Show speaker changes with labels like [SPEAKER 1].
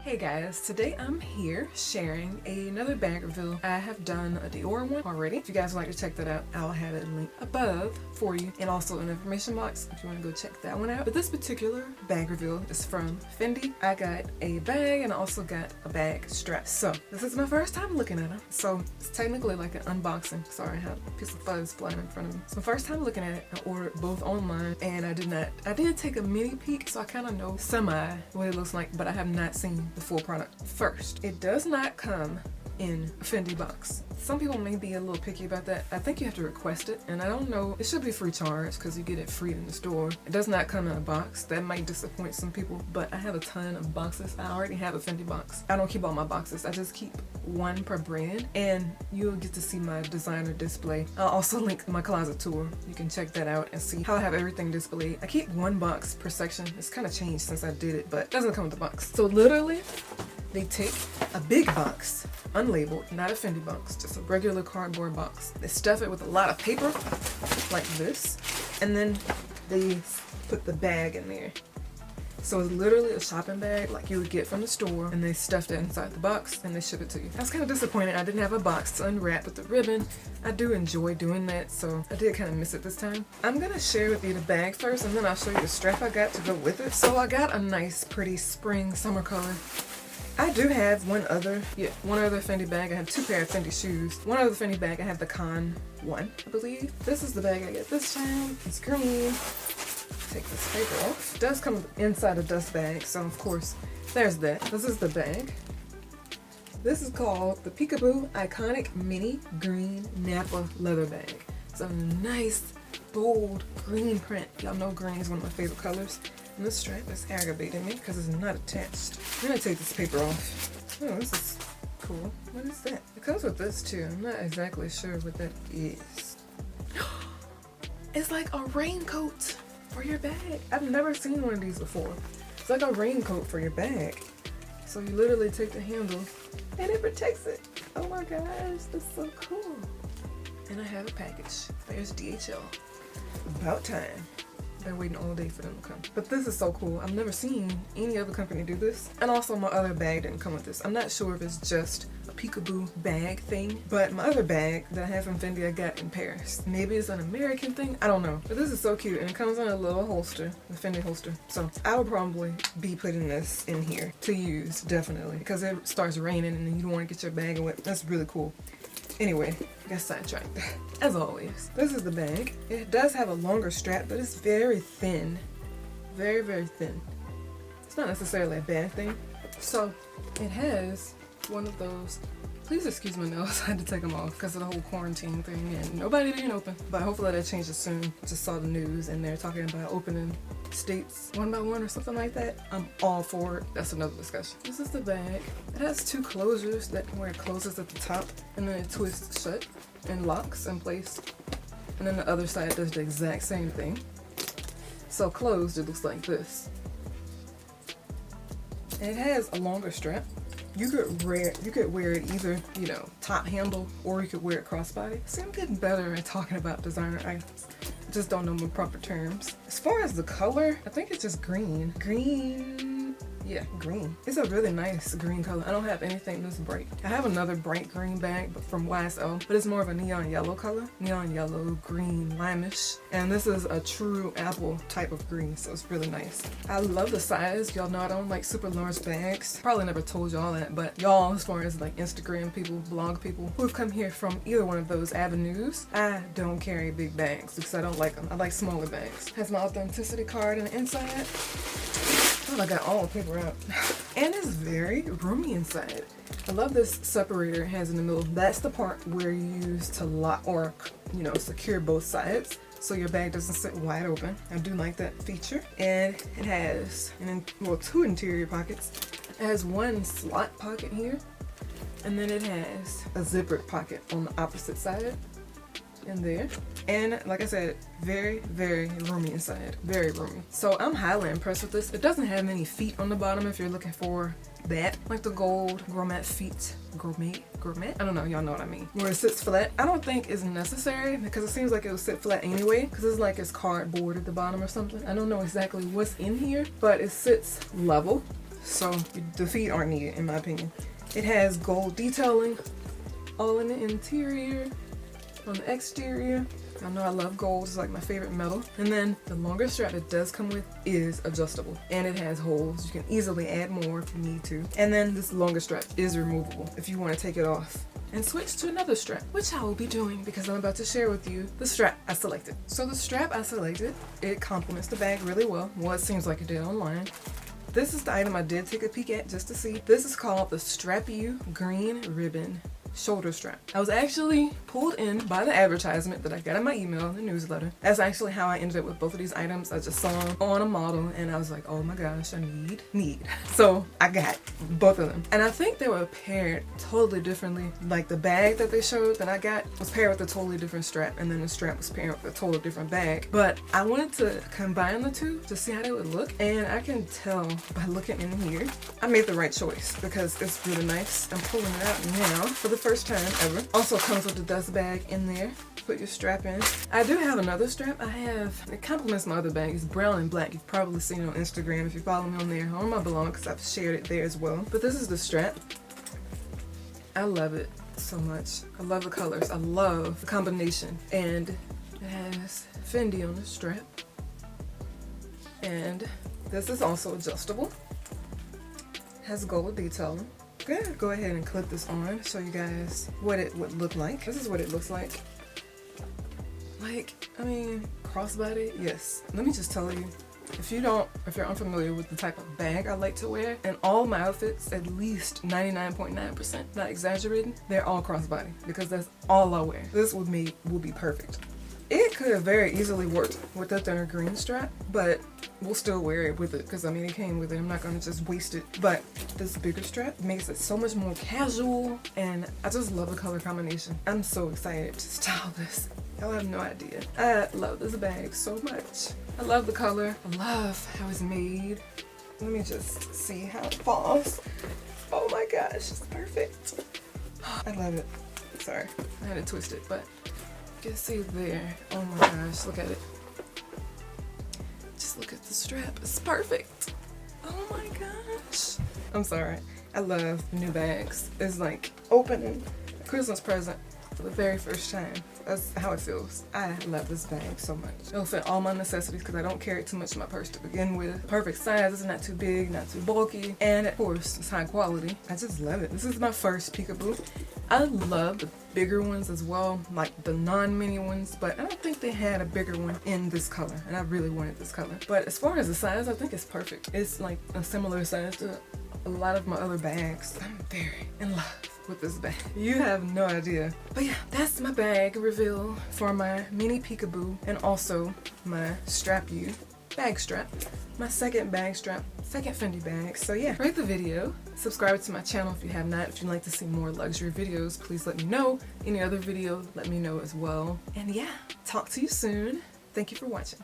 [SPEAKER 1] Hey guys, today I'm here sharing another bag reveal. I have done a Dior one already. If you guys would like to check that out, I'll have it linked above for you and also in the information box if you want to go check that one out. But this particular bag reveal is from Fendi. I got a bag and I also got a bag strap. So this is my first time looking at them. So it's technically like an unboxing. Sorry, I have a piece of fuzz flying in front of me. So first time looking at it, I ordered both online and I did take a mini peek, so I kind of know semi what it looks like, but I have not seen the full product. First, it does not come in a Fendi box. Some people may be a little picky about that. I think you have to request it, and I don't know, it should be free charge because you get it free in the store. It does not come in a box. That might disappoint some people, but I have a ton of boxes. I already have a Fendi box. I don't keep all my boxes. I just keep one per brand, and you'll get to see my designer display. I'll also link my closet tour. You can check that out and see how I have everything displayed. I keep one box per section. It's kind of changed since I did it, but it doesn't come with the box. So literally, they take a big box, unlabeled, not a Fendi box, just a regular cardboard box. They stuff it with a lot of paper, like this, and then they put the bag in there. So it's literally a shopping bag like you would get from the store, and they stuffed it inside the box and they ship it to you. I was kind of disappointed I didn't have a box to unwrap with the ribbon. I do enjoy doing that, so I did kind of miss it this time. I'm gonna share with you the bag first, and then I'll show you the strap I got to go with it. So I got a nice, pretty spring summer color. I do have one other Fendi bag. I have two pair of Fendi shoes. One other Fendi bag, I have the Con one, I believe. This is the bag I get this time. It's green. Take this paper off. It does come inside a dust bag, so of course, there's that. This is the bag. This is called the Peekaboo Iconic Mini Green Nappa Leather Bag. It's a nice, bold green print. Y'all know green is one of my favorite colors. And this strap is aggravating me because it's not attached. I'm gonna take this paper off. Oh, this is cool. What is that? It comes with this too. I'm not exactly sure what that is. It's like a raincoat for your bag. I've never seen one of these before. It's like a raincoat for your bag. So you literally take the handle and it protects it. Oh my gosh, that's so cool. And I have a package. There's DHL. About time. Been waiting all day for them to come. But this is so cool. I've never seen any other company do this. And also my other bag didn't come with this. I'm not sure if it's just a peekaboo bag thing, but my other bag that I have from Fendi I got in Paris. Maybe it's an American thing, I don't know. But this is so cute, and it comes in a little holster, a Fendi holster. So I will probably be putting this in here to use, definitely, because it starts raining and you don't want to get your bag wet. That's really cool. Anyway, I got sidetracked. As always, this is the bag. It does have a longer strap, but it's very thin. Very, very thin. It's not necessarily a bad thing. So, it has one of those, please excuse my nails, I had to take them off because of the whole quarantine thing and nobody being open. But hopefully that changes soon. Just saw the news and they're talking about opening states one by one or something like that. I'm all for it. That's another discussion. This is the bag. It has two closures where it closes at the top and then it twists shut and locks in place. And then the other side does the exact same thing. So closed, it looks like this. And it has a longer strap. You could wear it either, you know, top handle, or you could wear it crossbody. See, I'm getting better at talking about designer items. I just don't know my proper terms. As far as the color, I think it's just green. Yeah, green. It's a really nice green color. I don't have anything this bright. I have another bright green bag from YSL, but it's more of a neon yellow color. Neon yellow, green, limeish. And this is a true apple type of green, so it's really nice. I love the size. Y'all know I don't like super large bags. Probably never told y'all that, but y'all, as far as like Instagram people, blog people who have come here from either one of those avenues, I don't carry big bags because I don't like them. I like smaller bags. Has my authenticity card on the inside. Oh, I got all the paper out. And it's very roomy inside. I love this separator it has in the middle. That's the part where you use to lock or, you know, secure both sides so your bag doesn't sit wide open. I do like that feature. And it has two interior pockets. It has one slot pocket here, and then it has a zippered pocket on the opposite side. In there, and like I said, very, very roomy inside. Very roomy. So I'm highly impressed with this. It doesn't have any feet on the bottom if you're looking for that, like the gold gourmet feet. Gourmet? I don't know, y'all know what I mean. Where it sits flat, I don't think is necessary because it seems like it would sit flat anyway because it's like it's cardboard at the bottom or something. I don't know exactly what's in here, but it sits level. so the feet aren't needed in my opinion. It has gold detailing all in the interior, on the exterior. I know I love gold, it's like my favorite metal. And then the longer strap it does come with is adjustable, and it has holes. You can easily add more if you need to. And then this longer strap is removable if you want to take it off and switch to another strap, which I will be doing because I'm about to share with you the strap I selected. So the strap I selected, it complements the bag really well. Well, it seems like it did online. This is the item I did take a peek at just to see. This is called the Strap-U Green Ribbon Shoulder Strap. I was actually pulled in by the advertisement that I got in my email, the newsletter. That's actually how I ended up with both of these items. I just saw them on a model and I was like, oh my gosh, I need. So I got both of them. And I think they were paired totally differently. Like the bag that they showed that I got was paired with a totally different strap, and then the strap was paired with a totally different bag. But I wanted to combine the two to see how they would look, and I can tell by looking in here, I made the right choice because it's really nice. I'm pulling it out now for the first time ever. Also comes with the dust bag in there. Put your strap in. I do have another strap. It complements my other bag. It's brown and black. You've probably seen it on Instagram if you follow me on there, on my blog, because I've shared it there as well. But this is the strap. I love it so much. I love the colors. I love the combination. And it has Fendi on the strap. And this is also adjustable. Has gold detailing. Good. Go ahead and clip this on, show you guys what it would look like. This is what it looks like. I mean, crossbody, yes. Let me just tell you, if you're unfamiliar with the type of bag I like to wear, in all my outfits, at least 99.9%, not exaggerating, they're all crossbody because that's all I wear. This will be perfect. It could have very easily worked with the thinner green strap, but we'll still wear it with it because I mean it came with it. I'm not gonna just waste it. But this bigger strap makes it so much more casual, and I just love the color combination. I'm so excited to style this. Y'all have no idea. I love this bag so much. I love the color. I love how it's made. Let me just see how it falls. Oh my gosh, it's perfect. I love it. Sorry, I had to twist it, but you can see there. Oh my gosh, look at it. Just look at the strap. It's perfect. Oh my gosh. I'm sorry. I love new bags. It's like opening a Christmas present for the very first time. That's how it feels. I love this bag so much. It'll fit all my necessities because I don't carry too much in my purse to begin with. Perfect size. It's not too big, not too bulky. And of course, it's high quality. I just love it. This is my first peekaboo. I love the bigger ones as well, like the non-mini ones, but I don't think they had a bigger one in this color, and I really wanted this color. But as far as the size, I think it's perfect. It's like a similar size to a lot of my other bags. I'm very in love with this bag. You have no idea. But yeah, that's my bag reveal for my mini peekaboo, and also my Strap-U bag strap. My second bag strap, second Fendi bag. So yeah, rate the video, subscribe to my channel if you have not. If you'd like to see more luxury videos, please let me know. Any other video, let me know as well. And yeah, talk to you soon. Thank you for watching.